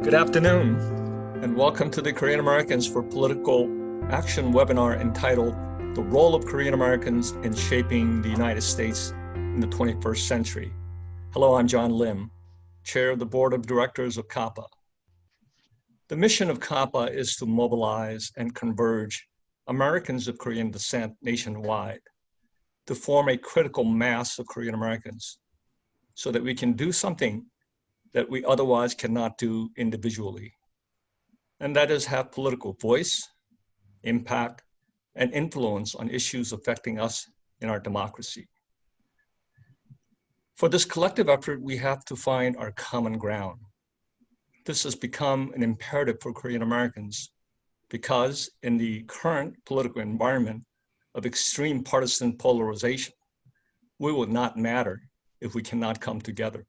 Good afternoon, and welcome to the Korean Americans for Political Action webinar entitled The Role of Korean Americans in Shaping the United States in the 21st Century. Hello, I'm John Lim, Chair of the Board of Directors of KAPA. The mission of KAPA is to mobilize and converge Americans of Korean descent nationwide to form a critical mass of Korean Americans so that we can do something that we otherwise cannot do individually. And that is have political voice, impact, and influence on issues affecting us in our democracy. For this collective effort, we have to find our common ground. This has become an imperative for Korean Americans because in the current political environment of extreme partisan polarization, we will not matter if we cannot come together.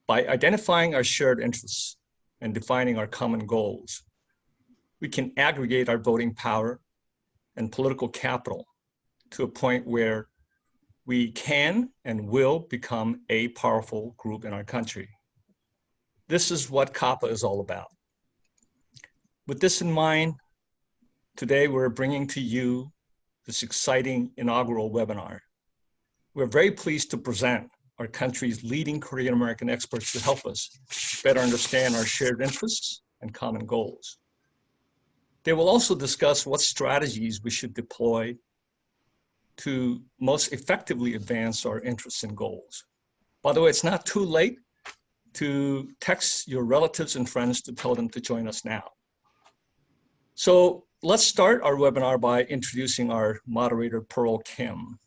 By identifying our shared interests and defining our common goals, we can aggregate our voting power and political capital to a point where we can and will become a powerful group in our country. This is what KAPA is all about. With this in mind, today we're bringing to you this exciting inaugural webinar. We're very pleased to present our country's leading Korean American experts to help us better understand our shared interests and common goals. They will also discuss what strategies we should deploy to most effectively advance our interests and goals. By the way, it's not too late to text your relatives and friends to tell them to join us now. So let's start our webinar by introducing our moderator, Pearl Kim.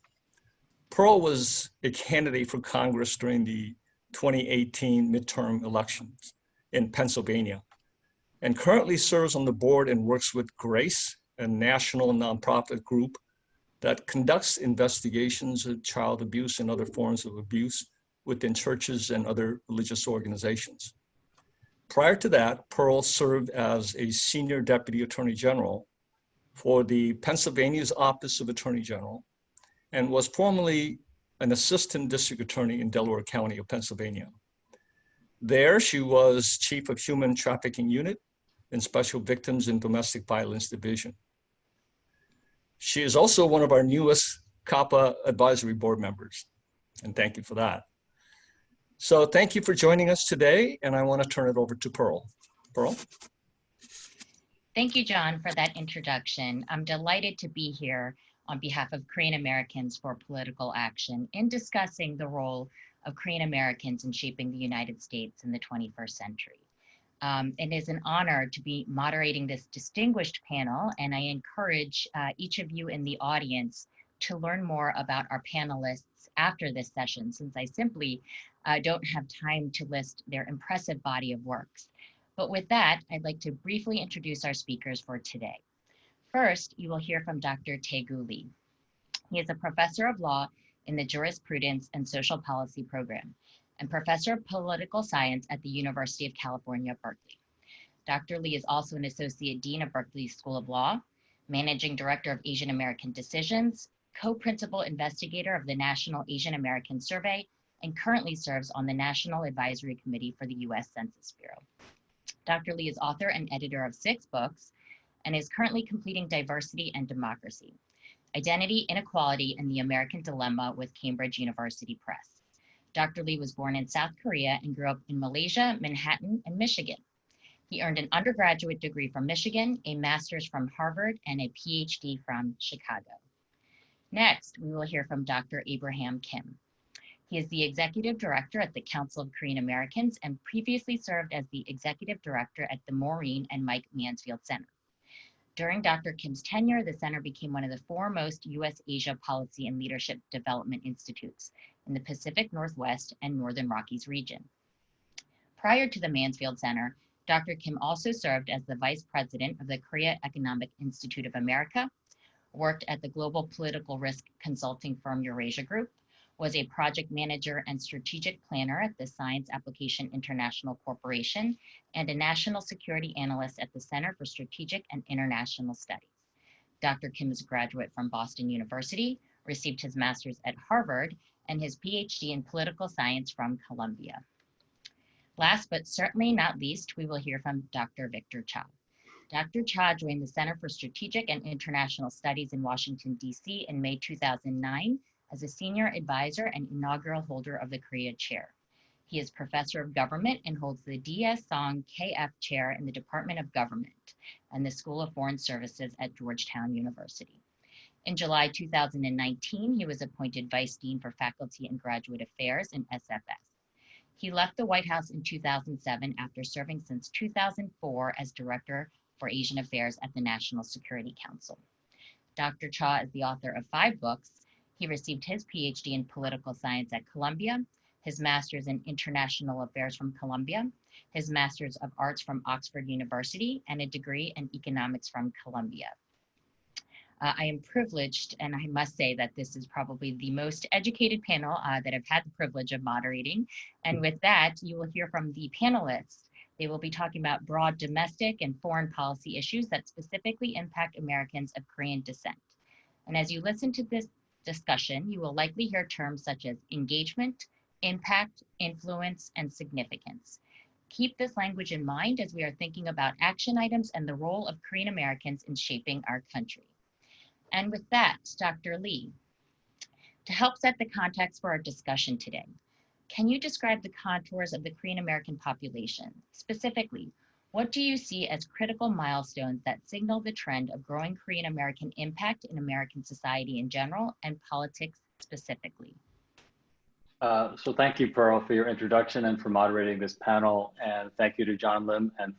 Pearl was a candidate for Congress during the 2018 midterm elections in Pennsylvania and currently serves on the board and works with GRACE, a national nonprofit group that conducts investigations of child abuse and other forms of abuse within churches and other religious organizations. Prior to that, Pearl served as a senior deputy attorney general for the Pennsylvania's Office of Attorney General and was formerly an assistant district attorney in Delaware County of Pennsylvania. There, she was chief of human trafficking unit and special victims and domestic violence division. She is also one of our newest KAPA advisory board members, and thank you for that. So thank you for joining us today, and I want to turn it over to Pearl. Pearl? Thank you, John, for that introduction. I'm delighted to be here on behalf of Korean Americans for Political Action in discussing the role of Korean Americans in shaping the United States in the 21st century. It is an honor to be moderating this distinguished panel, and I encourage each of you in the audience to learn more about our panelists after this session, since I simply don't have time to list their impressive body of works. But with that, I'd like to briefly introduce our speakers for today. First, you will hear from Dr. Tae-gu Lee. He is a professor of law in the Jurisprudence and Social Policy program and professor of political science at the University of California, Berkeley. Dr. Lee is also an associate dean of Berkeley School of Law, managing director of Asian American Decisions, co-principal investigator of the National Asian American Survey, and currently serves on the National Advisory Committee for the U.S. Census Bureau. Dr. Lee is author and editor of 6 books, and is currently completing Diversity and Democracy, Identity, Inequality, and the American Dilemma with Cambridge University Press. Dr. Lee was born in South Korea and grew up in Malaysia, Manhattan, and Michigan. He earned an undergraduate degree from Michigan, a master's from Harvard, and a PhD from Chicago. Next, we will hear from Dr. Abraham Kim. He is the executive director at the Council of Korean Americans and previously served as the executive director at the Maureen and Mike Mansfield Center. During Dr. Kim's tenure, the center became one of the foremost U.S.-Asia Policy and Leadership Development Institutes in the Pacific Northwest and Northern Rockies region. Prior to the Mansfield Center, Dr. Kim also served as the vice president of the Korea Economic Institute of America, worked at the global political risk consulting firm Eurasia Group, was a project manager and strategic planner at the Science Application International Corporation, and a national security analyst at the Center for Strategic and International Studies. Dr. Kim is a graduate from Boston University, received his master's at Harvard, and his PhD in political science from Columbia. Last but certainly not least, we will hear from Dr. Victor Cha. Dr. Cha joined the Center for Strategic and International Studies in Washington, D.C. in May 2009 as a senior advisor and inaugural holder of the Korea Chair. He is professor of government and holds the D.S. Song KF Chair in the Department of Government and the School of Foreign Services at Georgetown University. In July 2019, he was appointed Vice Dean for Faculty and Graduate Affairs in SFS. He left the White House in 2007 after serving since 2004 as Director for Asian Affairs at the National Security Council. Dr. Cha is the author of 5 books. He received his PhD in political science at Columbia, his master's in international affairs from Columbia, his master's of arts from Oxford University, and a degree in economics from Columbia. I am privileged, and I must say that this is probably the most educated panel that I've had the privilege of moderating. And with that, you will hear from the panelists. They will be talking about broad domestic and foreign policy issues that specifically impact Americans of Korean descent. And as you listen to this discussion, you will likely hear terms such as engagement, impact, influence, and significance. Keep this language in mind as we are thinking about action items and the role of Korean Americans in shaping our country. And with that, Dr. Lee, to help set the context for our discussion today, can you describe the contours of the Korean American population? Specifically, what do you see as critical milestones that signal the trend of growing Korean American impact in American society in general and politics specifically? So thank you, Pearl, for your introduction and for moderating this panel. And thank you to John Lim and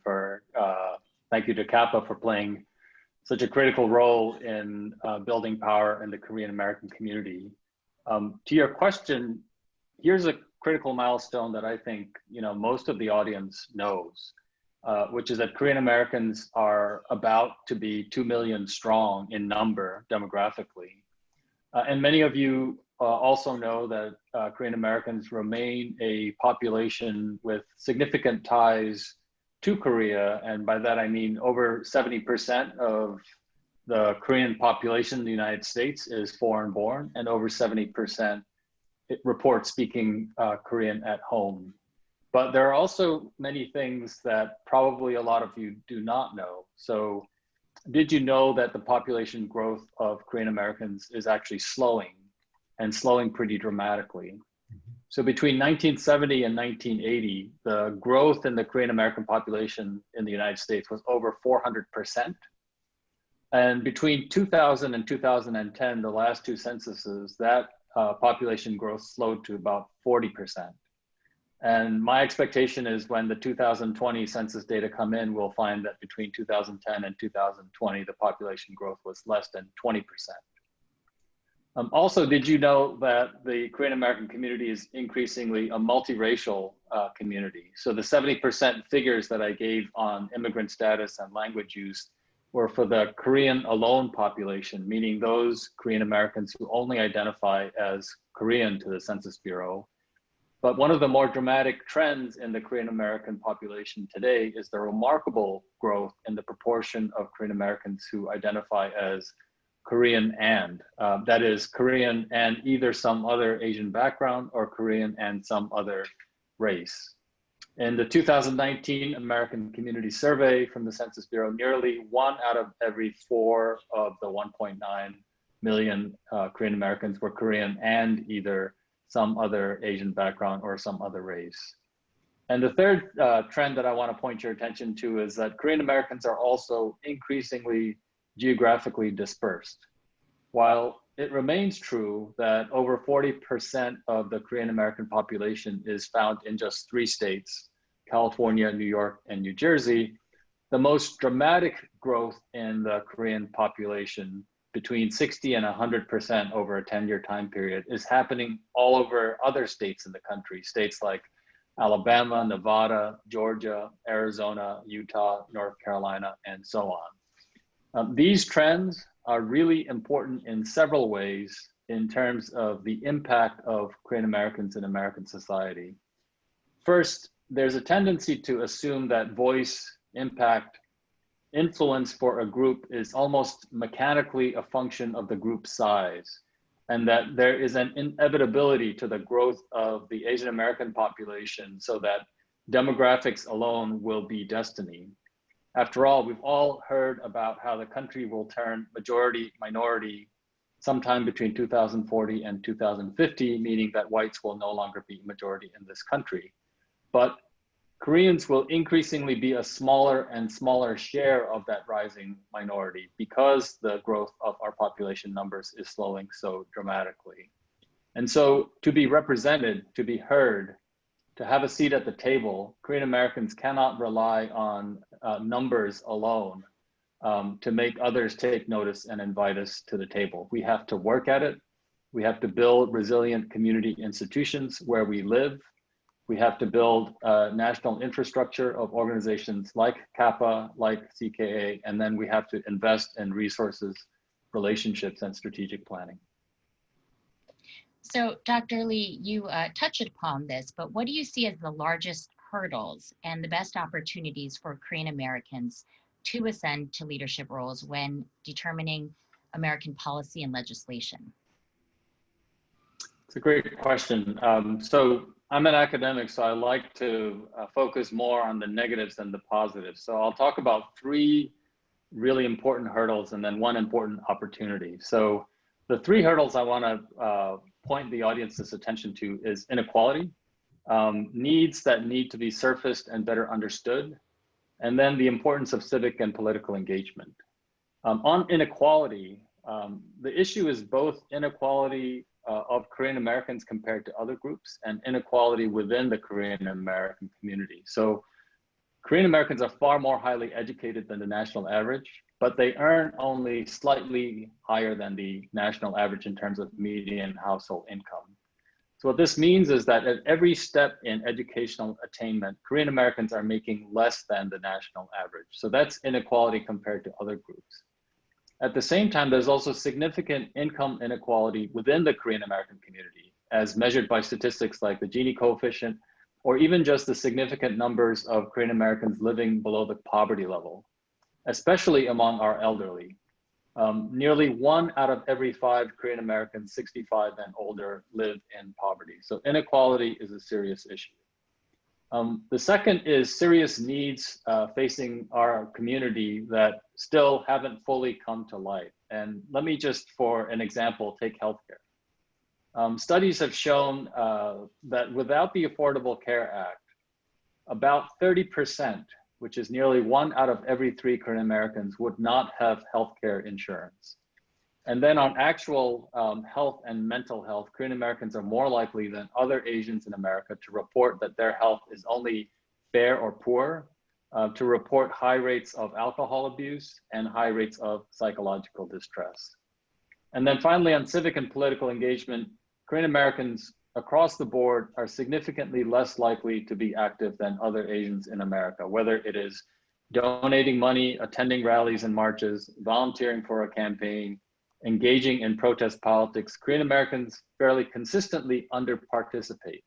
thank you to KAPA for playing such a critical role in building power in the Korean American community. To your question, here's a critical milestone that I think most of the audience knows, which is that Korean Americans are about to be 2 million strong in number demographically. And many of you also know that Korean Americans remain a population with significant ties to Korea. And by that, I mean over 70% of the Korean population in the United States is foreign born, and over 70% report speaking Korean at home. But there are also many things that probably a lot of you do not know. So did you know that the population growth of Korean Americans is actually slowing, and slowing pretty dramatically? So between 1970 and 1980, the growth in the Korean American population in the United States was over 400%. And between 2000 and 2010, the last 2 censuses, that population growth slowed to about 40%. And my expectation is when the 2020 census data come in, we'll find that between 2010 and 2020, the population growth was less than 20%. Also, did you know that the Korean American community is increasingly a multiracial community? So the 70% figures that I gave on immigrant status and language use were for the Korean alone population, meaning those Korean Americans who only identify as Korean to the Census Bureau. But one of the more dramatic trends in the Korean American population today is the remarkable growth in the proportion of Korean Americans who identify as Korean and, that is Korean and either some other Asian background or Korean and some other race. In the 2019 American Community Survey from the Census Bureau, nearly 1 out of every 4 of the 1.9 million Korean Americans were Korean and either some other Asian background or some other race. And the third trend that I want to point your attention to is that Korean Americans are also increasingly geographically dispersed. While it remains true that over 40% of the Korean American population is found in just 3 states, California, New York, and New Jersey, the most dramatic growth in the Korean population, between 60 and 100% over a 10-year time period, is happening all over other states in the country, states like Alabama, Nevada, Georgia, Arizona, Utah, North Carolina, and so on. These trends are really important in several ways in terms of the impact of Korean Americans in American society. First, there's a tendency to assume that voice, impact, influence for a group is almost mechanically a function of the group size, and that there is an inevitability to the growth of the Asian American population, so that demographics alone will be destiny. After all, we've all heard about how the country will turn majority minority sometime between 2040 and 2050, meaning that whites will no longer be majority in this country. But Koreans will increasingly be a smaller and smaller share of that rising minority because the growth of our population numbers is slowing so dramatically. And so to be represented, to be heard, to have a seat at the table, Korean Americans cannot rely on numbers alone to make others take notice and invite us to the table. We have to work at it. We have to build resilient community institutions where we live. We have to build national infrastructure of organizations like KAPA, like CKA, and then we have to invest in resources, relationships, and strategic planning. So Dr. Lee, you touched upon this, but what do you see as the largest hurdles and the best opportunities for Korean Americans to ascend to leadership roles when determining American policy and legislation? It's a great question. So I'm an academic, so I like to focus more on the negatives than the positives. So I'll talk about 3 really important hurdles and then 1 important opportunity. So the 3 hurdles I want to point the audience's attention to is inequality, needs that need to be surfaced and better understood, and then the importance of civic and political engagement. On inequality, the issue is both inequality of Korean Americans compared to other groups and inequality within the Korean American community. So Korean Americans are far more highly educated than the national average, but they earn only slightly higher than the national average in terms of median household income. So what this means is that at every step in educational attainment, Korean Americans are making less than the national average. So that's inequality compared to other groups. At the same time, there's also significant income inequality within the Korean American community, as measured by statistics like the Gini coefficient, or even just the significant numbers of Korean Americans living below the poverty level, especially among our elderly. Nearly 1 out of every 5 Korean Americans 65 and older live in poverty. So inequality is a serious issue. The second is serious needs facing our community that still haven't fully come to light. And let me just, for an example, take healthcare. Studies have shown that without the Affordable Care Act, about 30%, which is nearly 1 out of every 3 Korean Americans, would not have healthcare insurance. And then on actual health and mental health, Korean Americans are more likely than other Asians in America to report that their health is only fair or poor, to report high rates of alcohol abuse and high rates of psychological distress. And then finally, on civic and political engagement, Korean Americans across the board are significantly less likely to be active than other Asians in America, whether it is donating money, attending rallies and marches, volunteering for a campaign, engaging in protest politics. Korean Americans fairly consistently under-participate.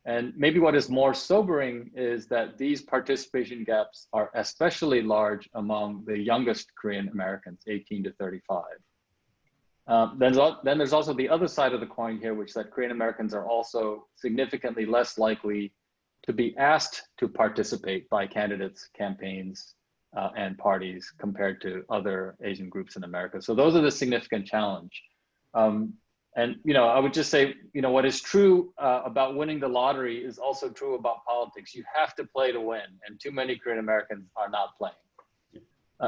And maybe what is more sobering is that these participation gaps are especially large among the youngest Korean Americans, 18 to 35. Then there's also the other side of the coin here, which is that Korean Americans are also significantly less likely to be asked to participate by candidates, campaigns, and parties compared to other Asian groups in America. So those are the significant challenge. And I would just say, what is true about winning the lottery is also true about politics. You have to play to win, and too many Korean Americans are not playing.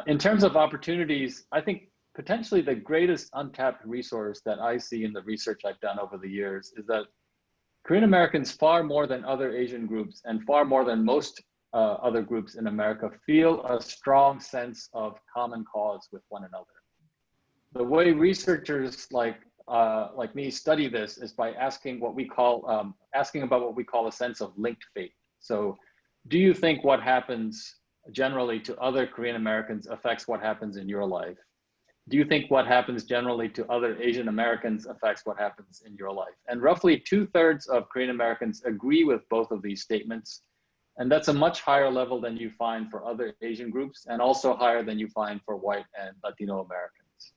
In terms of opportunities, I think potentially the greatest untapped resource that I see in the research I've done over the years is that Korean Americans, far more than other Asian groups and far more than most other groups in America, feel a strong sense of common cause with one another. The way researchers like me study this is by asking about what we call a sense of linked fate. So do you think what happens generally to other Korean Americans affects what happens in your life? Do you think what happens generally to other Asian Americans affects what happens in your life? And roughly 2/3 of Korean Americans agree with both of these statements. And that's a much higher level than you find for other Asian groups, and also higher than you find for white and Latino Americans.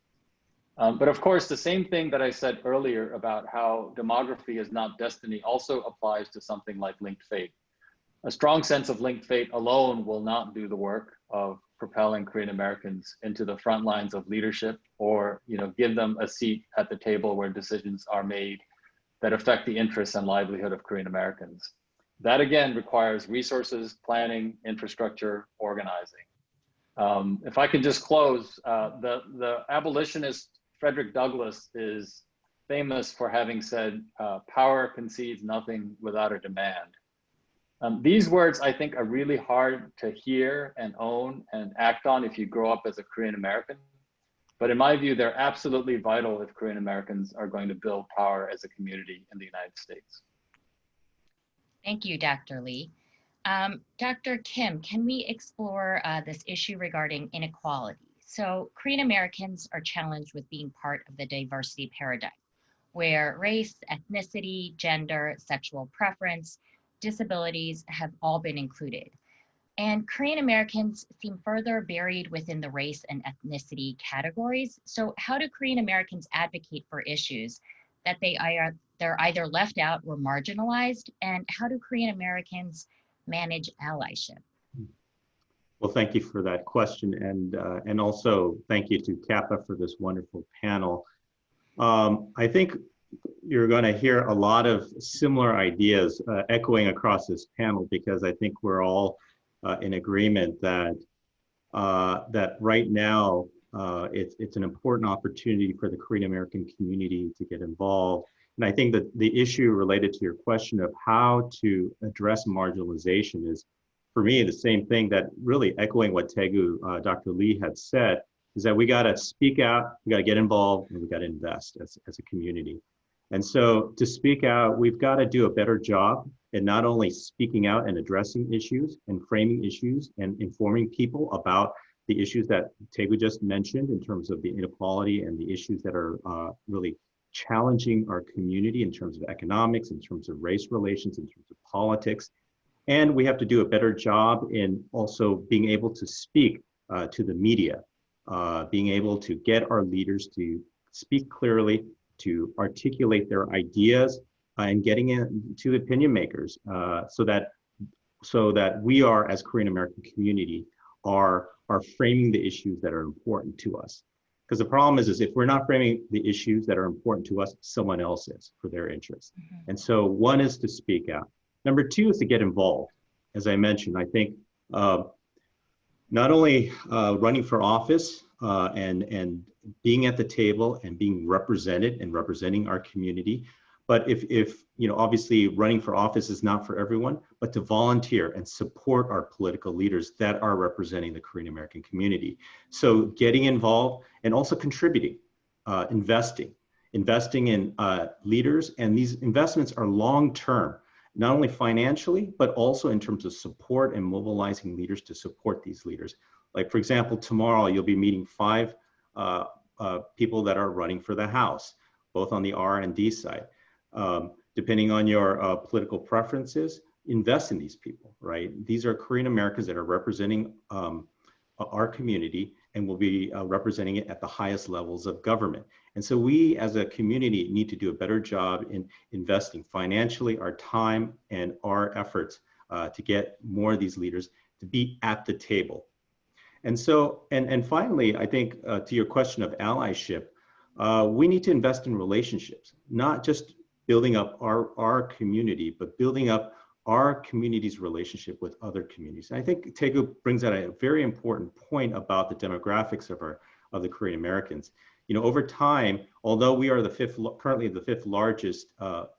But of course, the same thing that I said earlier about how demography is not destiny also applies to something like linked fate. A strong sense of linked fate alone will not do the work of propelling Korean Americans into the front lines of leadership, or give them a seat at the table where decisions are made that affect the interests and livelihood of Korean Americans. That again requires resources, planning, infrastructure, organizing. If I could just close, the abolitionist Frederick Douglass is famous for having said, power concedes nothing without a demand. These words, I think, are really hard to hear and own and act on if you grow up as a Korean American. But in my view, they're absolutely vital if Korean Americans are going to build power as a community in the United States. Thank you, Dr. Lee. Dr. Kim, can we explore this issue regarding inequality? So Korean Americans are challenged with being part of the diversity paradigm, where race, ethnicity, gender, sexual preference, disabilities have all been included. And Korean Americans seem further buried within the race and ethnicity categories. So how do Korean Americans advocate for issues that they're either left out or marginalized? And how do Korean Americans manage allyship? Well, thank you for that question. And also thank you to KAPA for this wonderful panel. I think you're going to hear a lot of similar ideas echoing across this panel, because I think we're all in agreement that that right now it's an important opportunity for the Korean American community to get involved. And I think that the issue related to your question of how to address marginalization is, for me, the same thing that really echoing what Dr. Lee had said, is that we got to speak out, we got to get involved, and we got to invest as a community. And so to speak out, we've got to do a better job in not only speaking out and addressing issues and framing issues and informing people about the issues that Taegu just mentioned in terms of the inequality and the issues that are really challenging our community in terms of economics, in terms of race relations, in terms of politics. And we have to do a better job in also being able to speak to the media, being able to get our leaders to speak clearly, to articulate their ideas, and getting into opinion makers so that we are, as Korean American community, are framing the issues that are important to us. Because the problem is if we're not framing the issues that are important to us, someone else is for their interests. Mm-hmm. And so one is to speak out. Number two is to get involved. As I mentioned, I think not only running for office and being at the table and being represented and representing our community, but if obviously running for office is not for everyone, but to volunteer and support our political leaders that are representing the Korean American community. So getting involved and also contributing, investing in leaders, and these investments are long-term, not only financially, but also in terms of support and mobilizing leaders to support these leaders. Like, for example, tomorrow you'll be meeting 5 people that are running for the House, both on the R and D side. Depending on your political preferences, invest in these people, right? These are Korean Americans that are representing our community and will be representing it at the highest levels of government. And so we as a community need to do a better job in investing financially, our time and our efforts to get more of these leaders to be at the table. And so, and finally, I think to your question of allyship, we need to invest in relationships, not just building up our community, but building up our community's relationship with other communities. And I think Taegu brings out a very important point about the demographics of the Korean Americans. Over time, although we are currently the 5th largest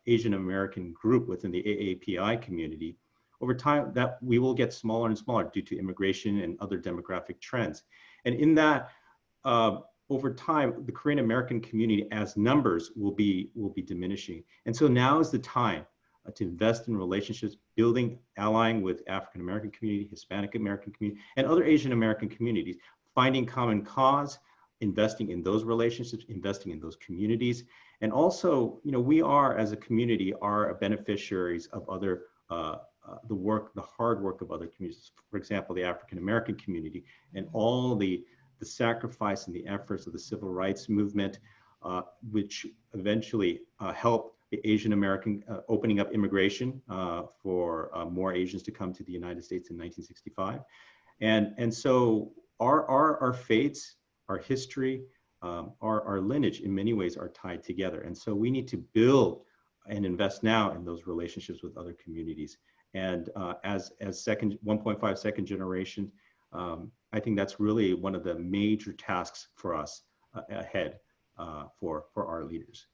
Asian American group within the AAPI community, over time that we will get smaller and smaller due to immigration and other demographic trends. And in that, over time, the Korean American community as numbers will be diminishing. And so now is the time to invest in relationships, allying with African American community, Hispanic American community, and other Asian American communities, finding common cause, investing in those relationships, investing in those communities. And also, we are, as a community, are beneficiaries of other, the hard work of other communities. For example, the African American community and all the sacrifice and the efforts of the civil rights movement, which eventually helped the Asian American opening up immigration for for more Asians to come to the United States in 1965. And so our fates, our history, our lineage in many ways are tied together. And so we need to build and invest now in those relationships with other communities. And as 1.5 second generation, I think that's really one of the major tasks for us ahead for our leaders.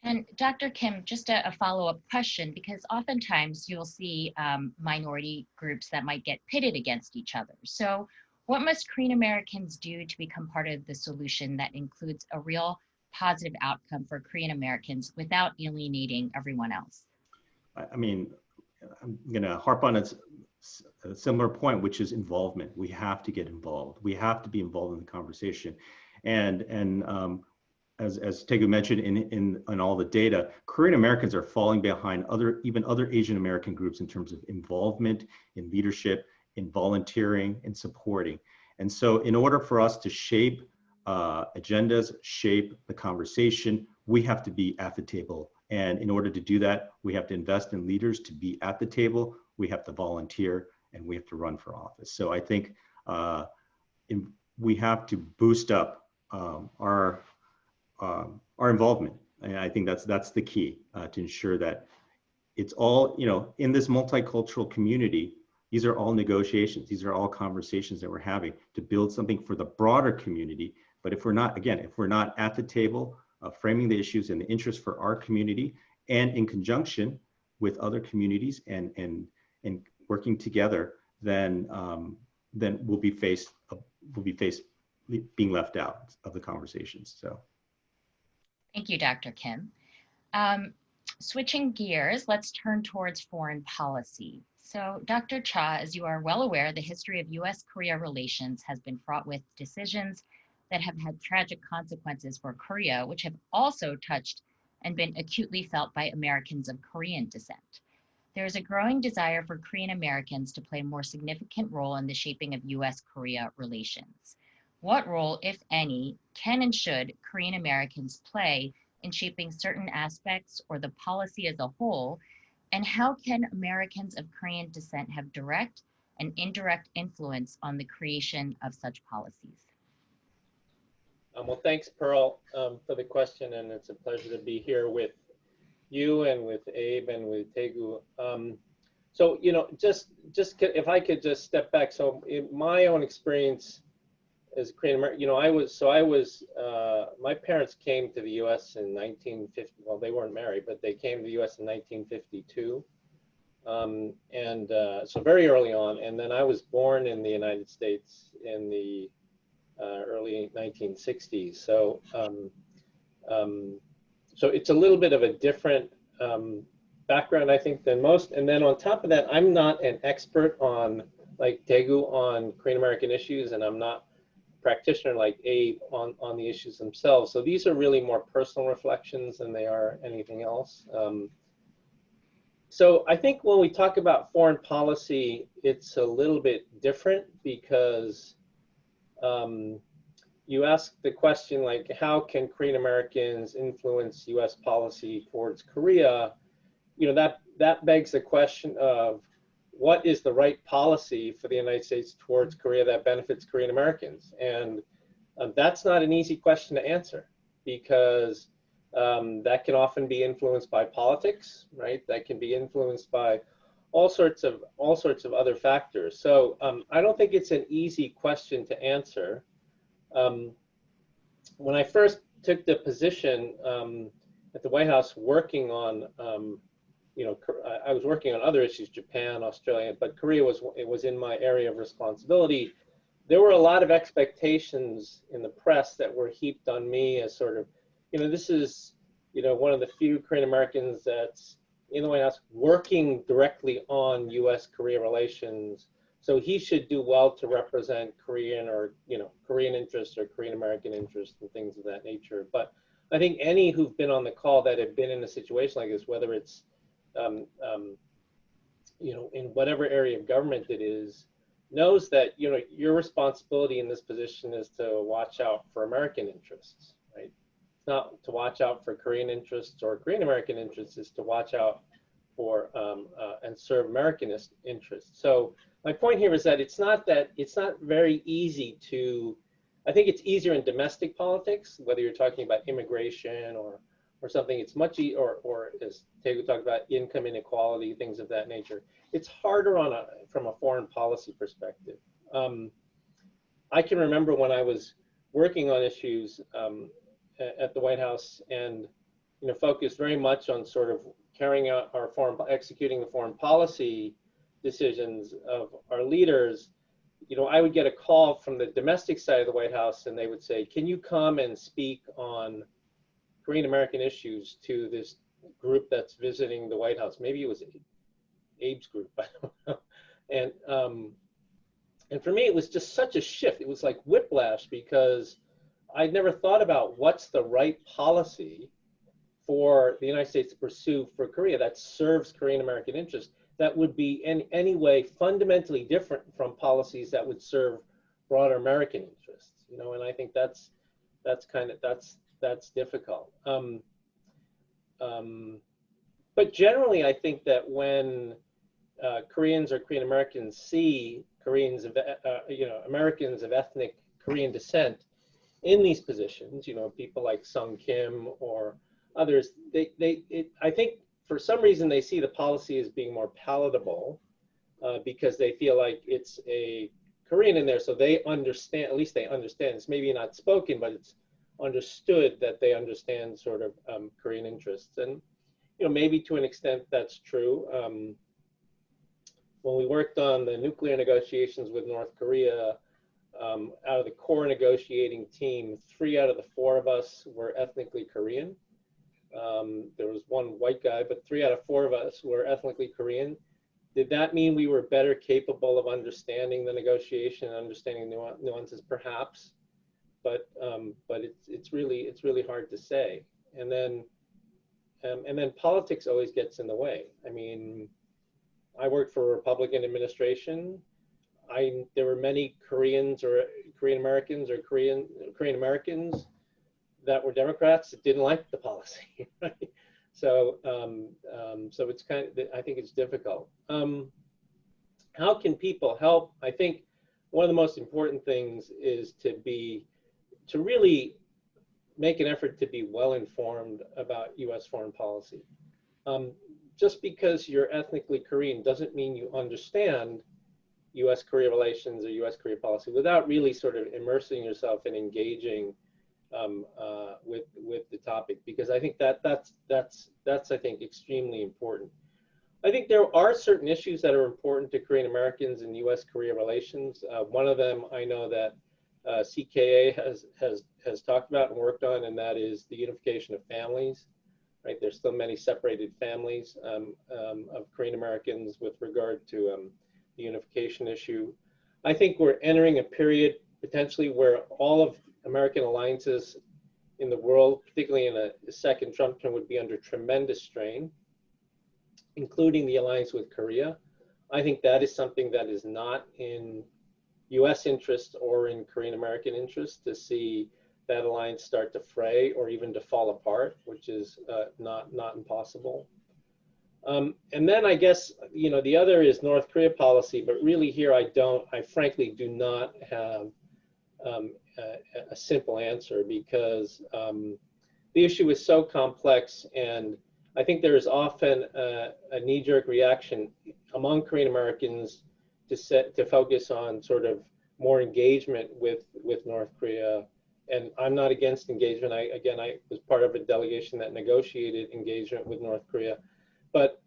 And Dr. Kim, just a follow-up question, because oftentimes you'll see minority groups that might get pitted against each other. So what must Korean Americans do to become part of the solution that includes a real positive outcome for Korean Americans without alienating everyone else? I mean, I'm going to harp on a similar point, which is involvement. We have to get involved. We have to be involved in the conversation. And as Taegu mentioned in all the data, Korean Americans are falling behind even other Asian American groups in terms of involvement in leadership, in volunteering, and supporting. And so in order for us to shape agendas, shape the conversation, we have to be at the table. And in order to do that, we have to invest in leaders to be at the table, we have to volunteer, and we have to run for office. So I think we have to boost up our involvement. And I think that's the key to ensure that it's all, in this multicultural community, these are all negotiations. These are all conversations that we're having to build something for the broader community. But if we're not at the table, framing the issues and the interests for our community, and in conjunction with other communities and working together, then we'll be faced being left out of the conversations. So, thank you, Dr. Kim. Switching gears, let's turn towards foreign policy. So, Dr. Cha, as you are well aware, the history of U.S.-Korea relations has been fraught with decisions that have had tragic consequences for Korea, which have also touched and been acutely felt by Americans of Korean descent. There is a growing desire for Korean Americans to play a more significant role in the shaping of U.S.-Korea relations. What role, if any, can and should Korean Americans play in shaping certain aspects or the policy as a whole? And how can Americans of Korean descent have direct and indirect influence on the creation of such policies? Well, thanks, Pearl, for the question, and it's a pleasure to be here with you and with Abe and with Taegu. So, just if I could just step back. So, in my own experience as Korean American, my parents came to the U.S. in 1950. Well, they weren't married, but they came to the U.S. in 1952, so very early on. And then I was born in the United States in the early 1960s. So, so it's a little bit of a different background, I think, than most. And then on top of that, I'm not an expert on, like Taegu, on Korean American issues, and I'm not practitioner like Abe on the issues themselves. So these are really more personal reflections than they are anything else. So I think when we talk about foreign policy, it's a little bit different because you ask the question, like, how can Korean Americans influence U.S. policy towards Korea? That begs the question of what is the right policy for the United States towards Korea that benefits Korean Americans? And that's not an easy question to answer, because that can often be influenced by politics, right? That can be influenced by all sorts of other factors. So I don't think it's an easy question to answer. When I first took the position at the White House, working on I was working on other issues, Japan, Australia, but Korea was in my area of responsibility. There were a lot of expectations in the press that were heaped on me as sort of, this is, one of the few Korean Americans that's in the White House working directly on U.S.-Korea relations. So he should do well to represent Korean or, Korean interests or Korean American interests and things of that nature. But I think any who've been on the call that have been in a situation like this, whether it's in whatever area of government it is, knows that your responsibility in this position is to watch out for American interests, right? It's not to watch out for Korean interests or Korean American interests. It's to watch out for and serve American interests. So my point here is that it's not very easy to. I think it's easier in domestic politics, whether you're talking about immigration or something. It's much or as Tegu talked about, income inequality, things of that nature. It's harder from a foreign policy perspective. I can remember when I was working on issues at the White House and focused very much on sort of carrying out executing the foreign policy decisions of our leaders. I would get a call from the domestic side of the White House, and they would say, "Can you come and speak on Korean American issues to this group that's visiting the White House?" Maybe it was Abe's group, I don't know. And for me, it was just such a shift. It was like whiplash, because I'd never thought about what's the right policy for the United States to pursue for Korea that serves Korean American interests, that would be in any way fundamentally different from policies that would serve broader American interests. And I think that's difficult. But generally, I think that when Koreans or Korean Americans see Americans of ethnic Korean descent in these positions, people like Sung Kim or others, I think for some reason they see the policy as being more palatable because they feel like it's a Korean in there, so they understand, at least they understand. It's maybe not spoken, but it's understood that they understand sort of Korean interests. And maybe to an extent that's true. When we worked on the nuclear negotiations with North Korea, out of the core negotiating team, 3 out of the 4 of us were ethnically Korean. There was one white guy, but 3 out of 4 of us were ethnically Korean. Did that mean we were better capable of understanding the negotiation and understanding nuances? Perhaps, but it's really hard to say. And then politics always gets in the way. I mean, I worked for a Republican administration. There were many Koreans or Korean Americans or Korean Americans that were Democrats that didn't like the policy, right? So it's kind of, I think it's difficult. How can people help? I think one of the most important things is to really make an effort to be well informed about U.S. foreign policy. Just because you're ethnically Korean doesn't mean you understand U.S.-Korea relations or U.S.-Korea policy without really sort of immersing yourself and engaging with the topic, because I think that's I think extremely important. I think there are certain issues that are important to Korean Americans in U.S.-Korea relations. One of them I know that CKA has talked about and worked on, and that is the unification of families. Right, there's still many separated families of Korean Americans with regard to the unification issue. I think we're entering a period potentially where all of American alliances in the world, particularly in a second Trump term, would be under tremendous strain, including the alliance with Korea. I think that is something that is not in U.S. interest or in Korean American interest, to see that alliance start to fray or even to fall apart, which is not impossible. And then I guess, the other is North Korea policy, but really here I frankly do not have a simple answer, because the issue is so complex, and I think there is often a knee-jerk reaction among Korean Americans to focus on sort of more engagement with North Korea. And I'm not against engagement. I was part of a delegation that negotiated engagement with North Korea, but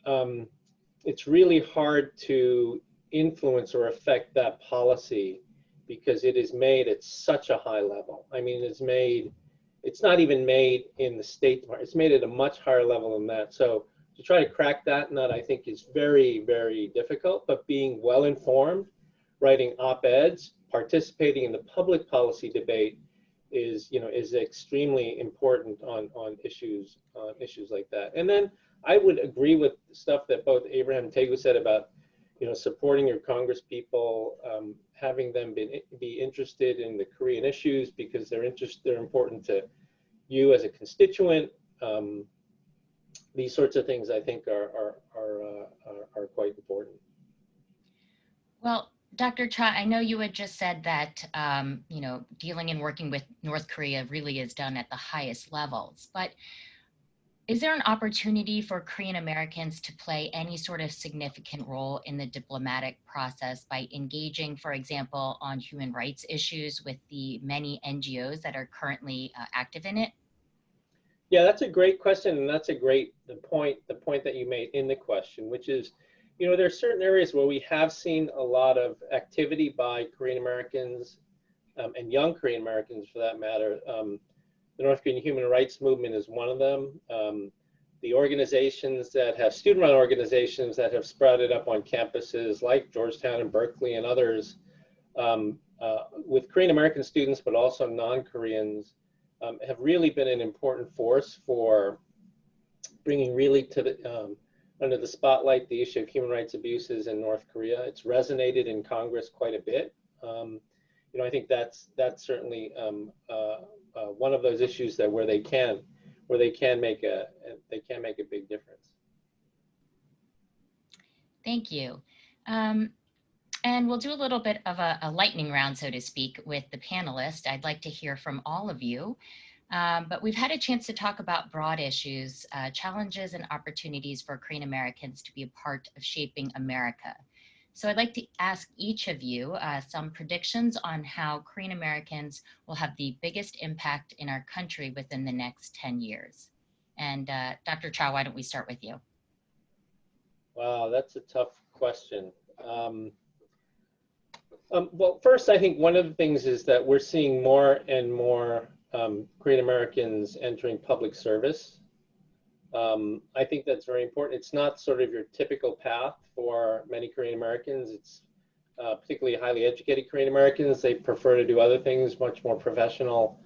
it's really hard to influence or affect that policy because it is made at such a high level. I mean, it's not even made in the State Department. It's made at a much higher level than that. So to try to crack that nut, I think, is very, very difficult. But being well informed, writing op-eds, participating in the public policy debate is extremely important on issues like that. And then I would agree with stuff that both Abraham and Tegu said about supporting your Congress people, having them be interested in the Korean issues because they're important to you as a constituent. these sorts of things I think are quite important. Well, Dr. Cha, I know you had just said that, you know, dealing and working with North Korea really is done at the highest levels, but is there an opportunity for Korean Americans to play any sort of significant role in the diplomatic process by engaging, for example, on human rights issues with the many NGOs that are currently active in it? Yeah, that's a great question, and that's a great the point that you made in the question, which is, you know, there are certain areas where we have seen a lot of activity by Korean Americans and young Korean Americans, for that matter. The North Korean human rights movement is one of them. The organizations that have student-run organizations that have sprouted up on campuses like Georgetown and Berkeley and others with Korean American students, but also non-Koreans, have really been an important force for bringing really to the under the spotlight the issue of human rights abuses in North Korea. It's resonated in Congress quite a bit. You know, I think that's certainly one of those issues that where they can make a big difference. Thank you. And we'll do a little bit of a lightning round, so to speak, with the panelists. I'd like to hear from all of you. But we've had a chance to talk about broad issues, challenges and opportunities for Korean Americans to be a part of shaping America. So I'd like to ask each of you some predictions on how Korean Americans will have the biggest impact in our country within the next 10 years. And Dr. Cha, why don't we start with you? Wow, that's a tough question. Well, first, I think one of the things is that we're seeing more and more Korean Americans entering public service. I think that's very important. It's not sort of your typical path for many Korean Americans. It's particularly highly educated Korean Americans. They prefer to do other things, much more professional,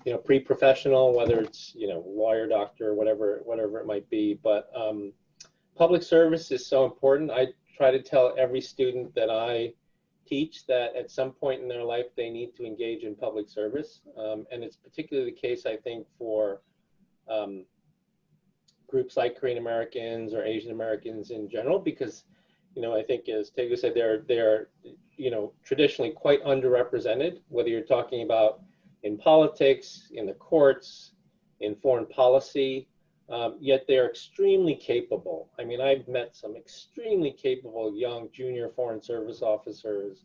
you know, pre-professional, whether it's, you know, lawyer, doctor, whatever it might be. But public service is so important. I try to tell every student that I teach that at some point in their life they need to engage in public service, and it's particularly the case, I think, for groups like Korean Americans or Asian Americans in general, because, you know, I think, as Taegu said, they're you know, traditionally quite underrepresented, whether you're talking about in politics, in the courts, in foreign policy, yet they're extremely capable. I mean, I've met some extremely capable young junior foreign service officers,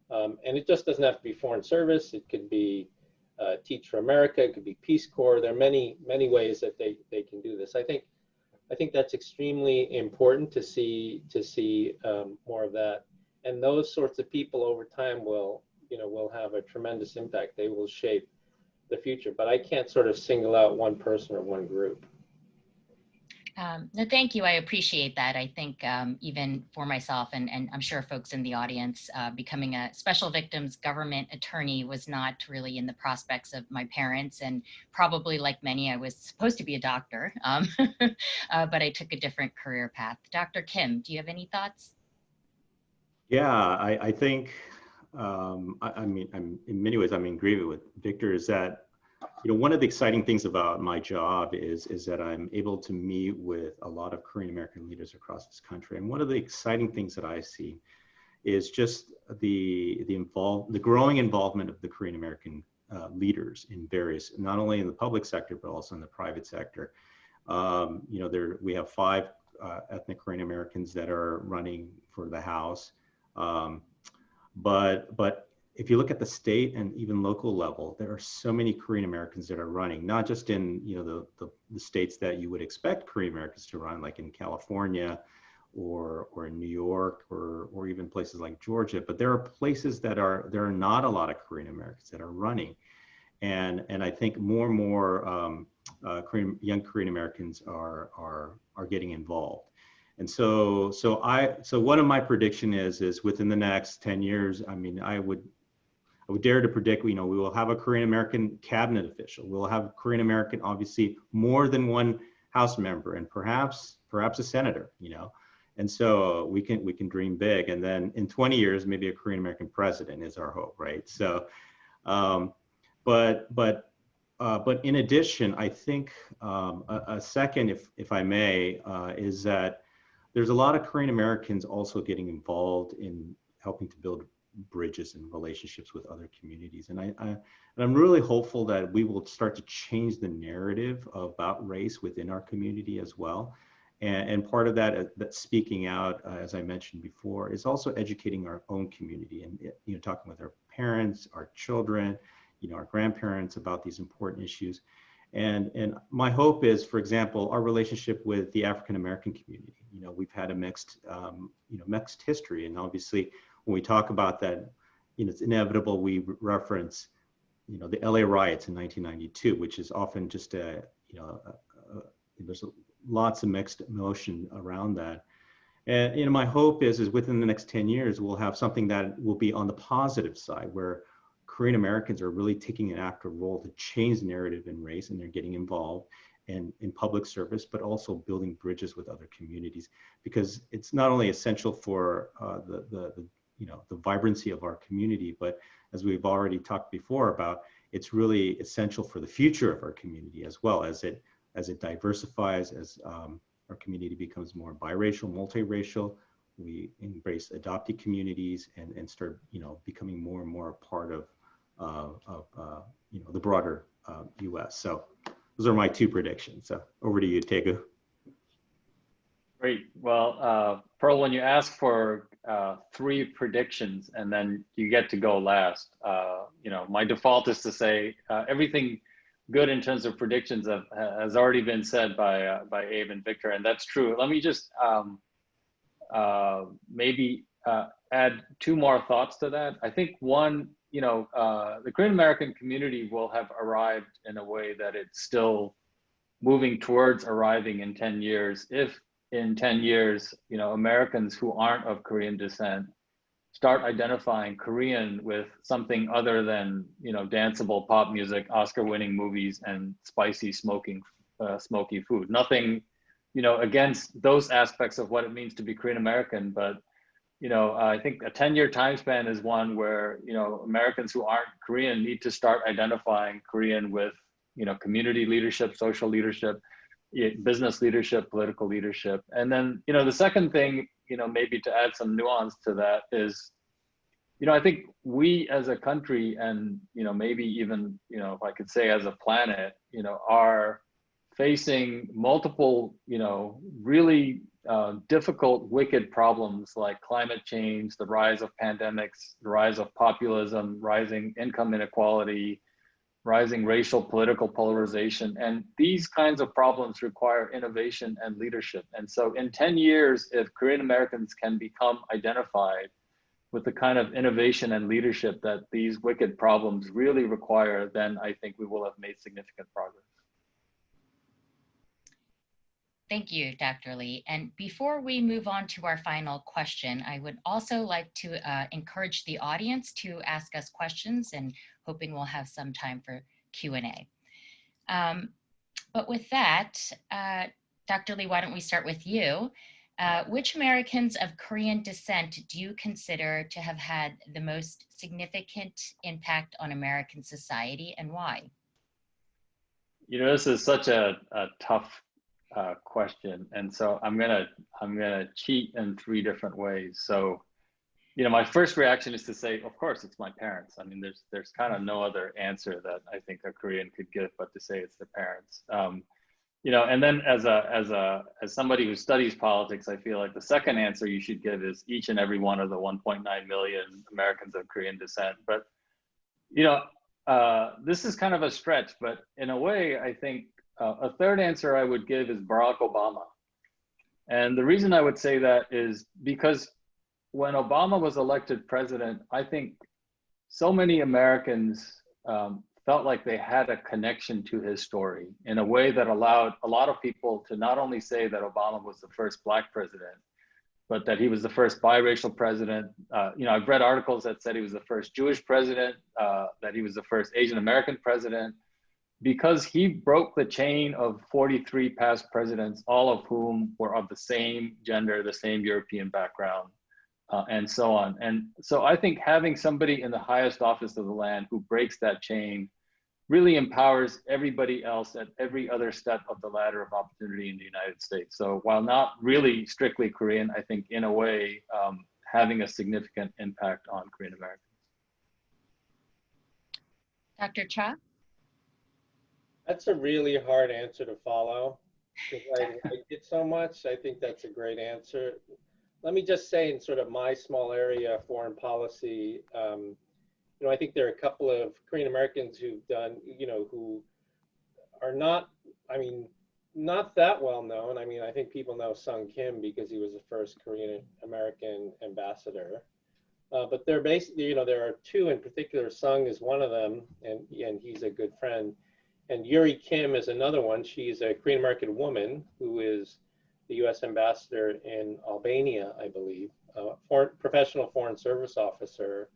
and it just doesn't have to be foreign service. It could be Teach for America. It could be Peace Corps. There are many ways that they can do this. I think that's extremely important to see more of that, and those sorts of people over time will have a tremendous impact. They will shape the future. But I can't sort of single out one person or one group. No, thank you. I appreciate that. I think even for myself, and I'm sure folks in the audience, becoming a special victims government attorney was not really in the prospects of my parents. And probably like many, I was supposed to be a doctor, but I took a different career path. Dr. Kim, do you have any thoughts? Yeah, I think, I mean, in many ways, I'm in agreement with Victor, is that, you know, one of the exciting things about my job is that I'm able to meet with a lot of Korean American leaders across this country. And one of the exciting things that I see is just the growing involvement of the Korean American leaders in various, not only in the public sector, but also in the private sector. You know, we have 5 ethnic Korean Americans that are running for the House. But if you look at the state and even local level, there are so many Korean Americans that are running, not just in, you know, the states that you would expect Korean Americans to run, like in California or in New York or even places like Georgia, but there are places that there are not a lot of Korean Americans that are running. And I think more and more young Korean Americans are getting involved. And so one of my prediction is within the next 10 years, I mean, I would dare to predict, you know, we will have a Korean American cabinet official. We'll have Korean American, obviously, more than one House member, and perhaps a senator, you know. And so we can dream big. And then in 20 years, maybe a Korean American president is our hope, right? So, but but in addition, I think a second, if I may, is that there's a lot of Korean Americans also getting involved in helping to build bridges and relationships with other communities. And I'm really hopeful that we will start to change the narrative about race within our community as well. And part of that, that speaking out, as I mentioned before, is also educating our own community and, you know, talking with our parents, our children, you know, our grandparents about these important issues. And my hope is, for example, our relationship with the African American community. You know, we've had a mixed history, and obviously, when we talk about that, you know, it's inevitable we reference, you know, the LA riots in 1992, which is often just there's lots of mixed emotion around that. And, you know, my hope is within the next 10 years, we'll have something that will be on the positive side, where Korean Americans are really taking an active role to change the narrative in race, and they're getting involved in public service, but also building bridges with other communities, because it's not only essential for the vibrancy of our community, but as we've already talked before about, it's really essential for the future of our community as well, as it diversifies, as our community becomes more biracial, multiracial. We embrace adoptee communities and start, you know, becoming more and more a part of the broader U.S. So those are my two predictions. So over to you, Taegu. Great. Well, Pearl, when you ask for 3 predictions and then you get to go last, you know, my default is to say everything good in terms of predictions has already been said by Abe and Victor, and that's true. Let me just maybe add 2 more thoughts to that. I think one, you know, the Korean American community will have arrived in a way that it's still moving towards arriving in 10 years. If in 10 years, you know, Americans who aren't of Korean descent start identifying Korean with something other than, you know, danceable pop music, Oscar-winning movies, and spicy smoky food. Nothing, you know, against those aspects of what it means to be Korean American, but, you know, I think a 10-year time span is one where, you know, Americans who aren't Korean need to start identifying Korean with, you know, community leadership, social leadership, business leadership, political leadership. And then, you know, the second thing, you know, maybe to add some nuance to that is, you know, I think we as a country, and, you know, maybe even, you know, if I could say as a planet, you know, are facing multiple, you know, really difficult, wicked problems like climate change, the rise of pandemics, the rise of populism, rising income inequality, rising racial political polarization. And these kinds of problems require innovation and leadership. And so in 10 years, if Korean Americans can become identified with the kind of innovation and leadership that these wicked problems really require, then I think we will have made significant progress. Thank you, Dr. Lee. And before we move on to our final question, I would also like to encourage the audience to ask us questions, and hoping we'll have some time for Q&A. But with that, Dr. Lee, why don't we start with you? Which Americans of Korean descent do you consider to have had the most significant impact on American society, and why? You know, this is such a tough question, and so I'm gonna cheat in 3 different ways. So, you know, my first reaction is to say, of course, it's my parents. I mean, there's kind of no other answer that I think a Korean could give but to say it's their parents. You know, and then as somebody who studies politics, I feel like the second answer you should give is each and every one of the 1.9 million Americans of Korean descent. But, you know, this is kind of a stretch, but in a way, I think a third answer I would give is Barack Obama. And the reason I would say that is because when Obama was elected president, I think so many Americans felt like they had a connection to his story in a way that allowed a lot of people to not only say that Obama was the first Black president, but that he was the first biracial president. You know, I've read articles that said he was the first Jewish president, that he was the first Asian American president, because he broke the chain of 43 past presidents, all of whom were of the same gender, the same European background, and so on. And so I think having somebody in the highest office of the land who breaks that chain really empowers everybody else at every other step of the ladder of opportunity in the United States. So while not really strictly Korean, I think in a way, having a significant impact on Korean Americans. Dr. Cha? That's a really hard answer to follow because I like it so much. I think that's a great answer. Let me just say, in sort of my small area, foreign policy, you know, I think there are a couple of Korean Americans who've done, you know, who are not, I mean, not that well known. I mean, I think people know Sung Kim because he was the first Korean American ambassador. But they're basically, you know, there are two in particular. Sung is one of them, and he's a good friend. And Yuri Kim is another one. She's a Korean American woman who is the U.S. ambassador in Albania, I believe, professional foreign service officer.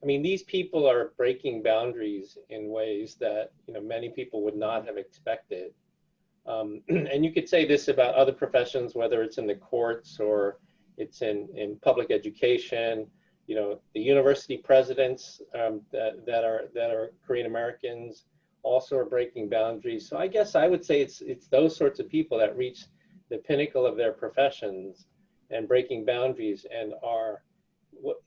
I mean, these people are breaking boundaries in ways that, you know, many people would not have expected. And you could say this about other professions, whether it's in the courts or it's in public education. You know, the university presidents that are Korean Americans also are breaking boundaries. So I guess I would say it's those sorts of people that reach the pinnacle of their professions and breaking boundaries and are,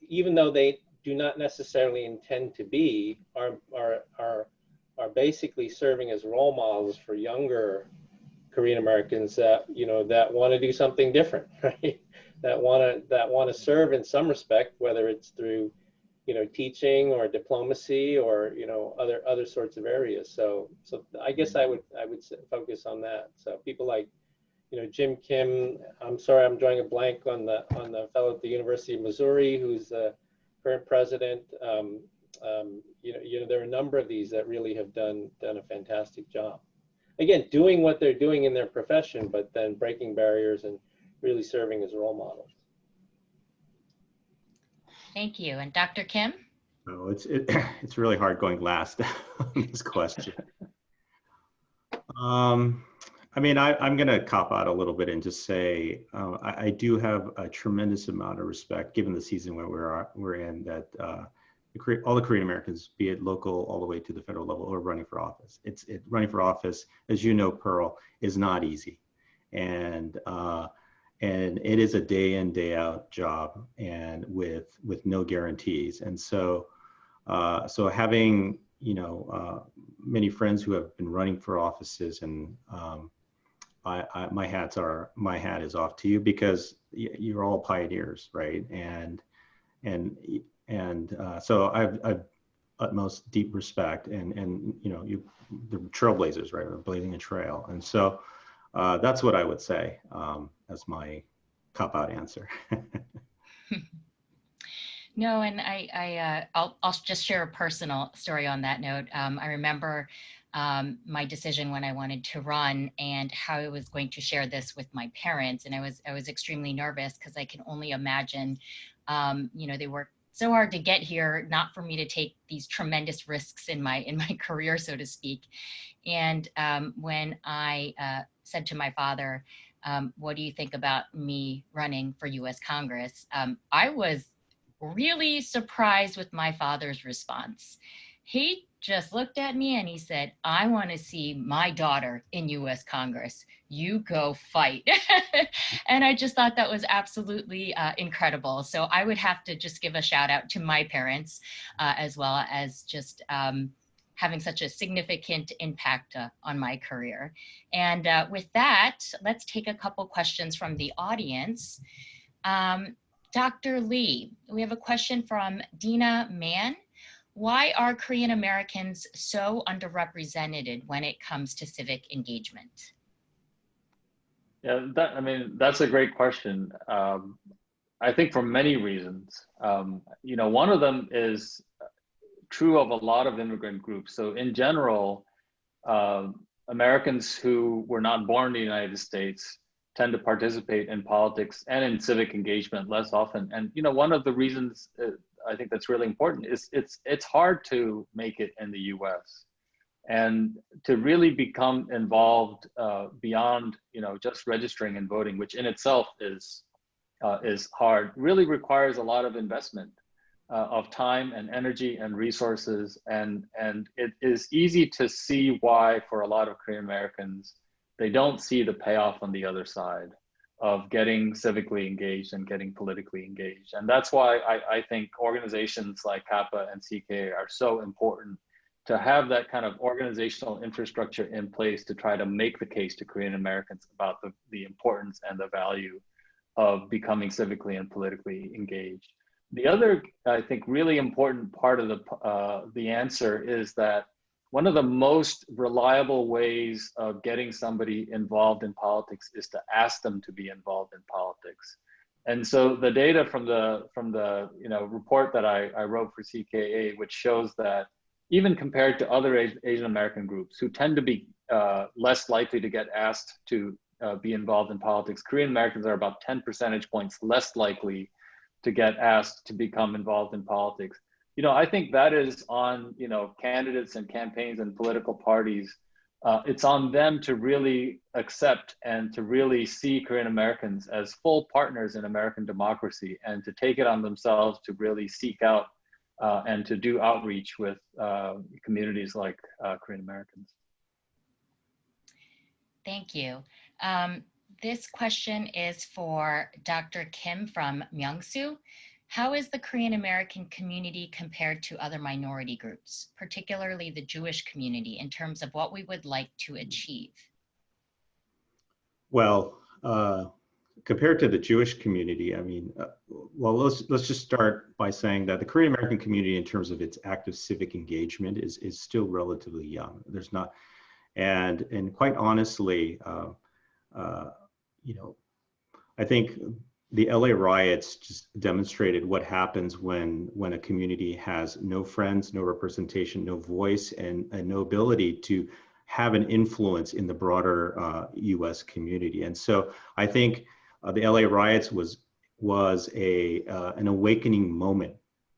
even though they do not necessarily intend to be, are basically serving as role models for younger Korean Americans that, you know, that want to do something different, right? That want to serve in some respect, whether it's through, you know, teaching or diplomacy or, you know, other sorts of areas. So I guess I would focus on that. So people like, you know, Jim Kim. I'm sorry, I'm drawing a blank on the fellow at the University of Missouri who's the current president. You know, there are a number of these that really have done a fantastic job. Again, doing what they're doing in their profession, but then breaking barriers and really serving as role models. Thank you. And Dr. Kim? Oh, it's really hard going last on this question. I mean, I'm going to cop out a little bit and just say I do have a tremendous amount of respect, given the season where we're in, that all the Korean Americans, be it local all the way to the federal level, are running for office. Running for office, as you know, Pearl, is not easy, and it is a day in, day out job, and with no guarantees. And so having, you know, many friends who have been running for offices, and my hat is off to you, because you're all pioneers, right? And so I've utmost deep respect, and you know, the trailblazers, right, are blazing a trail. And so that's what I would say as my cop-out answer. No, and I'll just share a personal story on that note. I remember my decision when I wanted to run and how I was going to share this with my parents, and I was extremely nervous because I can only imagine, you know, they worked so hard to get here, not for me to take these tremendous risks in my career, so to speak. And when I said to my father, "What do you think about me running for U.S. Congress?" I was really surprised with my father's response. He just looked at me and he said, "I want to see my daughter in U.S. Congress. You go fight." And I just thought that was absolutely incredible. So I would have to just give a shout out to my parents, as well as just having such a significant impact on my career. And with that, let's take a couple questions from the audience. Dr. Lee, we have a question from Dina Mann. Why are Korean Americans so underrepresented when it comes to civic engagement? Yeah, I mean, that's a great question. I think for many reasons. You know, one of them is true of a lot of immigrant groups. So in general, Americans who were not born in the United States tend to participate in politics and in civic engagement less often. And, you know, one of the reasons I think that's really important is it's hard to make it in the US. And to really become involved beyond, you know, just registering and voting, which in itself is hard, really requires a lot of investment. of time and energy and resources. And it is easy to see why for a lot of Korean Americans, they don't see the payoff on the other side of getting civically engaged and getting politically engaged. And that's why I think organizations like KAPA and CKA are so important, to have that kind of organizational infrastructure in place to try to make the case to Korean Americans about the importance and the value of becoming civically and politically engaged. The other, I think, really important part of the answer is that one of the most reliable ways of getting somebody involved in politics is to ask them to be involved in politics. And so the data from the report that I wrote for CKA, which shows that even compared to other Asian American groups who tend to be less likely to get asked to be involved in politics, Korean Americans are about 10 percentage points less likely to get asked to become involved in politics. I think that is on, candidates and campaigns and political parties. It's on them to really accept and to really see Korean Americans as full partners in American democracy, and to take it on themselves to really seek out and to do outreach with communities like Korean Americans. Thank you. This question is for Dr. Kim from Myeongsu. How is the Korean American community compared to other minority groups, particularly the Jewish community, in terms of what we would like to achieve? Well, compared to the Jewish community, I mean, well, let's just start by saying that the Korean American community, in terms of its active civic engagement, is still relatively young. There's not, and quite honestly, I think the LA riots just demonstrated what happens when a community has no friends, no representation, no voice, and no ability to have an influence in the broader U.S. community. And so I think the LA riots was an awakening moment,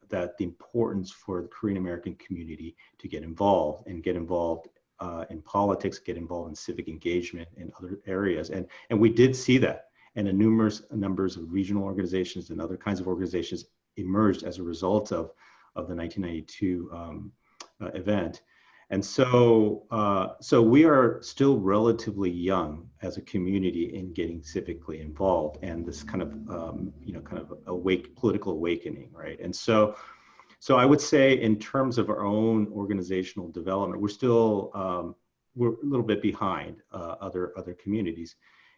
that the importance for the Korean American community to get involved in politics, get involved in civic engagement in other areas. And we did see that. And numerous numbers of regional organizations and other kinds of organizations emerged as a result of the 1992 event. And so we are still relatively young as a community in getting civically involved, and this kind of political awakening, right? And so I would say, in terms of our own organizational development, we're still we're a little bit behind other communities.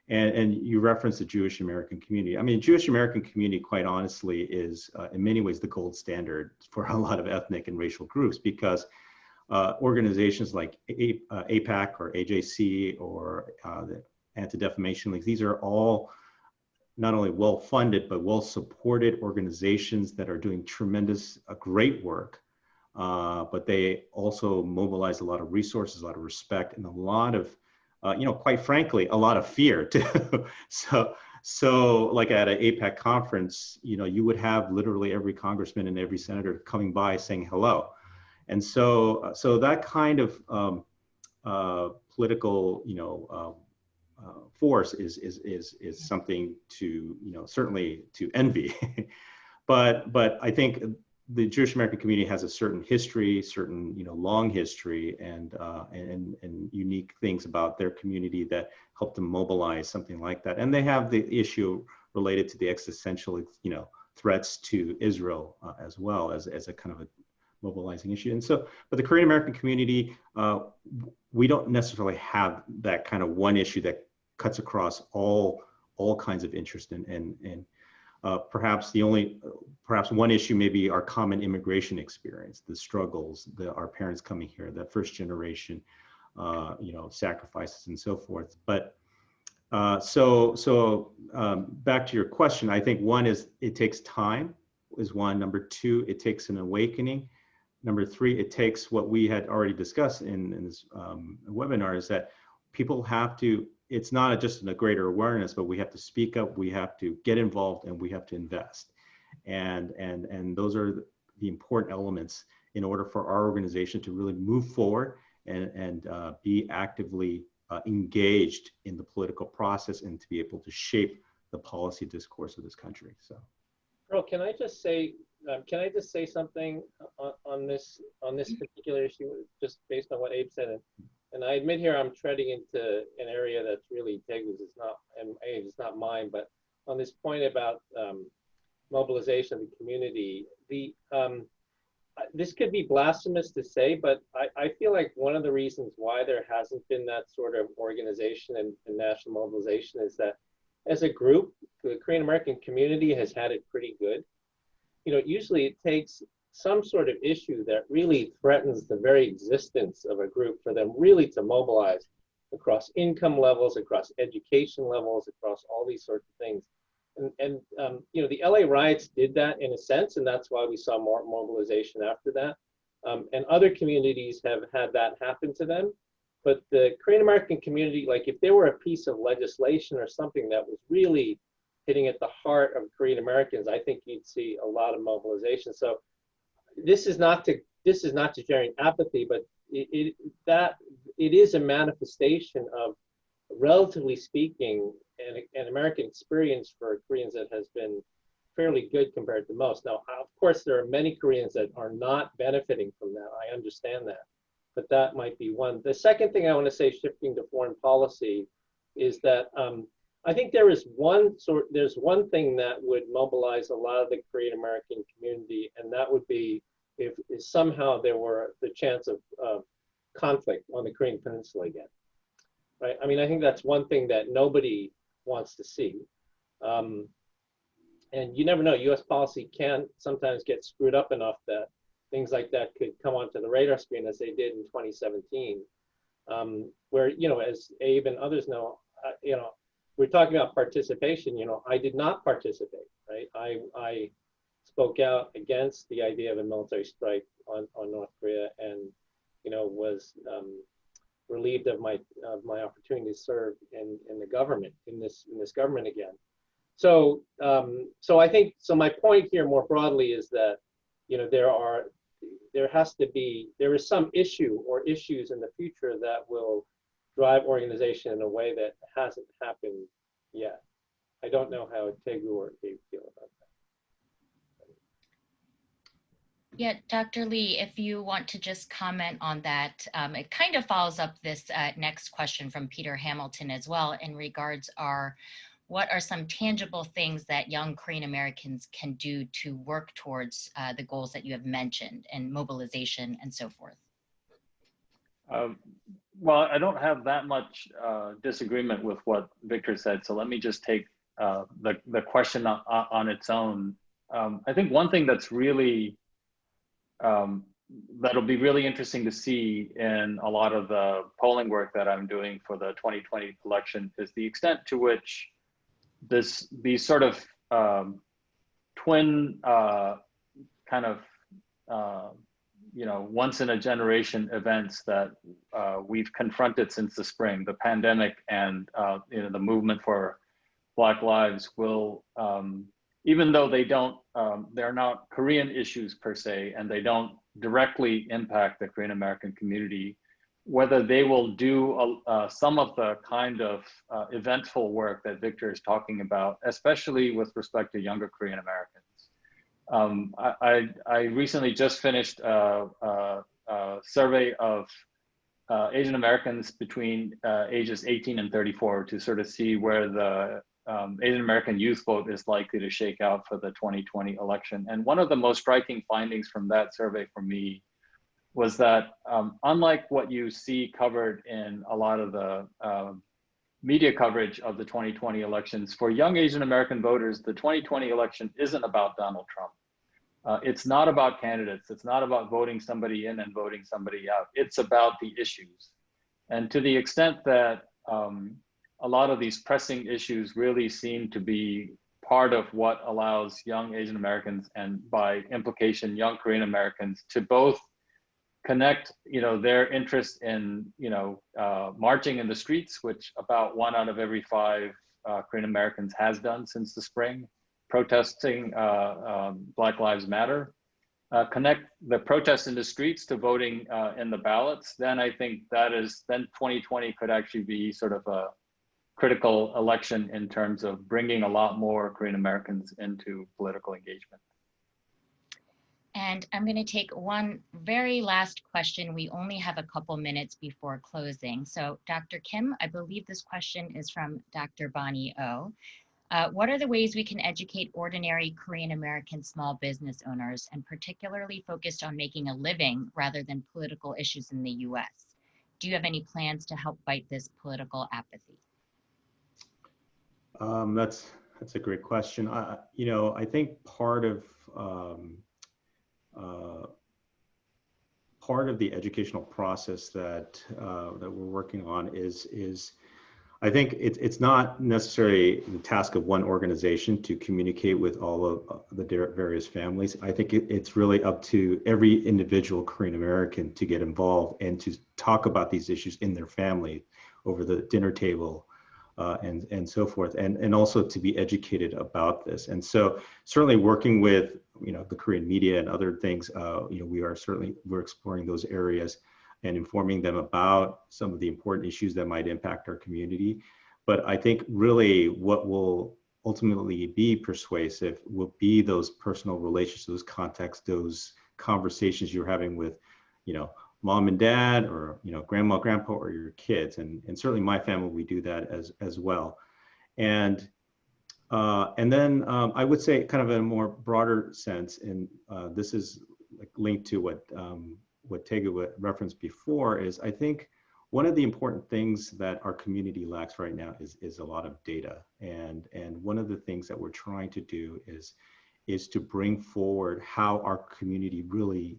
And you referenced the Jewish American community. I mean, Jewish American community, quite honestly, is in many ways the gold standard for a lot of ethnic and racial groups, because organizations like APAC or AJC or the Anti-Defamation League, these are all not only well-funded, but well-supported organizations that are doing tremendous, great work, but they also mobilize a lot of resources, a lot of respect, and a lot of quite frankly, a lot of fear too. So like at an APAC conference, you would have literally every congressman and every senator coming by saying hello. And so that kind of political, force is something to, certainly to envy. But I think the Jewish American community has a certain history, long history, and unique things about their community that help them mobilize something like that. And they have the issue related to the existential, threats to Israel as well as a kind of a mobilizing issue. And so, but the Korean American community, we don't necessarily have that kind of one issue that cuts across all kinds of interest and perhaps one issue may be our common immigration experience, the struggles, our parents coming here, that first generation, sacrifices and so forth. But so back to your question, I think one is it takes time is one. Number two, it takes an awakening. Number three, it takes what we had already discussed in this webinar, is that people have to, it's not just a greater awareness, but we have to speak up, we have to get involved, and we have to invest. And those are the important elements in order for our organization to really move forward and be actively engaged in the political process and to be able to shape the policy discourse of this country. So, Earl, can I just say, can I just say something on this particular issue, just based on what Abe said? And I admit here I'm treading into an area that's really Tegu's. It's not, and it's not mine. But on this point about mobilization of the community, this could be blasphemous to say, but I feel like one of the reasons why there hasn't been that sort of organization and national mobilization is that as a group, the Korean American community has had it pretty good. Usually it takes some sort of issue that really threatens the very existence of a group for them really to mobilize across income levels, across education levels, across all these sorts of things. And the LA riots did that in a sense, and that's why we saw more mobilization after that. And other communities have had that happen to them. But the Korean American community, like if there were a piece of legislation or something that was really hitting at the heart of Korean Americans, I think you'd see a lot of mobilization. So this is not to sharing apathy, but it is a manifestation of, relatively speaking, an American experience for Koreans that has been fairly good compared to most. Now, of course, there are many Koreans that are not benefiting from that. I understand that, but that might be one. The second thing I want to say, shifting to foreign policy, is that I think there's one thing that would mobilize a lot of the Korean American community, and that would be if somehow there were the chance of conflict on the Korean Peninsula again. Right? I mean, I think that's one thing that nobody wants to see. And you never know, US policy can sometimes get screwed up enough that things like that could come onto the radar screen, as they did in 2017, where, as Abe and others know, we're talking about participation. I did not participate, right? I spoke out against the idea of a military strike on North Korea, and was relieved of my opportunity to serve in the government, in this government again. So I think, so my point here more broadly is that there is some issue or issues in the future that will drive organization in a way that hasn't happened yet. I don't know how Tegu or Dave feel about that. Yeah, Dr. Lee, if you want to just comment on that, it kind of follows up this next question from Peter Hamilton as well, in regards what are some tangible things that young Korean Americans can do to work towards the goals that you have mentioned, and mobilization and so forth? Well, I don't have that much disagreement with what Victor said, so let me just take the question on its own. I think one thing that's really that'll be really interesting to see in a lot of the polling work that I'm doing for the 2020 election is the extent to which these sort of twin kind of once in a generation events that we've confronted since the spring, the pandemic and the movement for Black Lives will, even though they're not Korean issues per se, and they don't directly impact the Korean American community, whether they will do some of the kind of eventful work that Victor is talking about, especially with respect to younger Korean Americans. I recently just finished a survey of Asian Americans between ages 18 and 34 to sort of see where the Asian American youth vote is likely to shake out for the 2020 election. And one of the most striking findings from that survey for me was that unlike what you see covered in a lot of the media coverage of the 2020 elections, for young Asian American voters, the 2020 election isn't about Donald Trump. It's not about candidates. It's not about voting somebody in and voting somebody out. It's about the issues. And to the extent that a lot of these pressing issues really seem to be part of what allows young Asian Americans, and by implication, young Korean Americans, to both connect, their interest in, marching in the streets, which about 1 out of every 5 Korean Americans has done since the spring, protesting Black Lives Matter, connect the protests in the streets to voting in the ballots, then I think then 2020 could actually be sort of a critical election in terms of bringing a lot more Korean Americans into political engagement. And I'm going to take one very last question. We only have a couple minutes before closing. So Dr. Kim, I believe this question is from Dr. Bonnie O. What are the ways we can educate ordinary Korean American small business owners, and particularly focused on making a living rather than political issues in the US? Do you have any plans to help fight this political apathy? That's a great question. I think part of the educational process that we're working on is I think it's not necessarily the task of one organization to communicate with all of the various families. I think it's really up to every individual Korean American to get involved and to talk about these issues in their family over the dinner table and so forth, and also to be educated about this. And so certainly working with the Korean media and other things, we're exploring those areas and informing them about some of the important issues that might impact our community. But I think really what will ultimately be persuasive will be those personal relationships, those contacts, those conversations you're having with, mom and dad, or, grandma, grandpa, or your kids. And certainly my family, we do that as well. And then I would say kind of in a more broader sense, and this is like linked to what Taegu referenced before, is I think one of the important things that our community lacks right now is a lot of data. And one of the things that we're trying to do is to bring forward how our community really,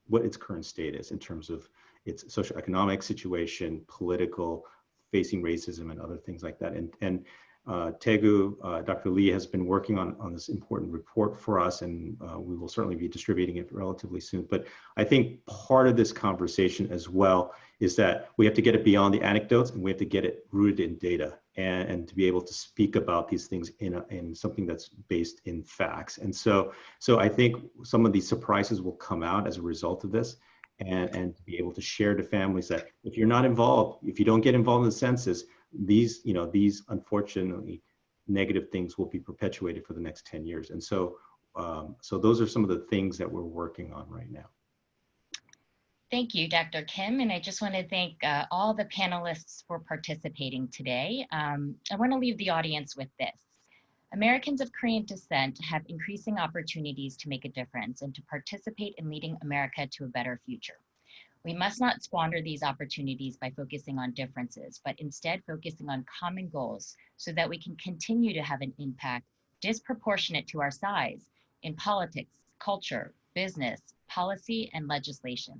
what its current state is in terms of its socioeconomic situation, political, facing racism and other things like that. And Taegu, Dr. Lee has been working on this important report for us, and we will certainly be distributing it relatively soon. But I think part of this conversation as well is that we have to get it beyond the anecdotes, and we have to get it rooted in data, and to be able to speak about these things in something that's based in facts. And so I think some of these surprises will come out as a result of this, and to be able to share to families that if you're not involved, if you don't get involved in the census, these unfortunately negative things will be perpetuated for the next 10 years. And so those are some of the things that we're working on right now. Thank you, Dr. Kim. And I just want to thank all the panelists for participating today. I want to leave the audience with this. Americans of Korean descent have increasing opportunities to make a difference and to participate in leading America to a better future. We must not squander these opportunities by focusing on differences, but instead focusing on common goals so that we can continue to have an impact disproportionate to our size in politics, culture, business, policy, and legislation.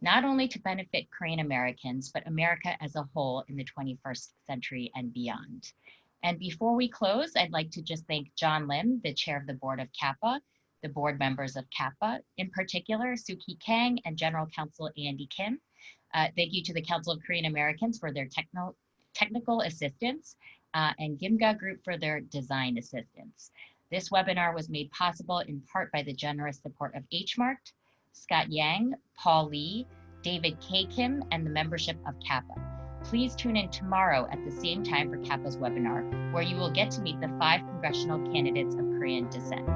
Not only to benefit Korean Americans, but America as a whole in the 21st century and beyond. And before we close, I'd like to just thank John Lim, the chair of the board of KAPA, the board members of KAPA, in particular, Suki Kang and General Counsel Andy Kim. Thank you to the Council of Korean Americans for their technical assistance, and Gimga Group for their design assistance. This webinar was made possible in part by the generous support of HMART, Scott Yang, Paul Lee, David K. Kim, and the membership of KAPA. Please tune in tomorrow at the same time for KAPA's webinar, where you will get to meet the 5 congressional candidates of Korean descent.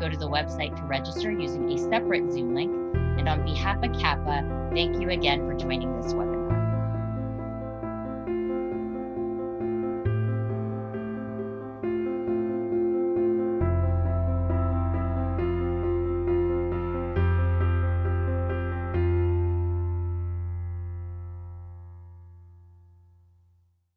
Go to the website to register using a separate Zoom link. And on behalf of KAPA, thank you again for joining this webinar.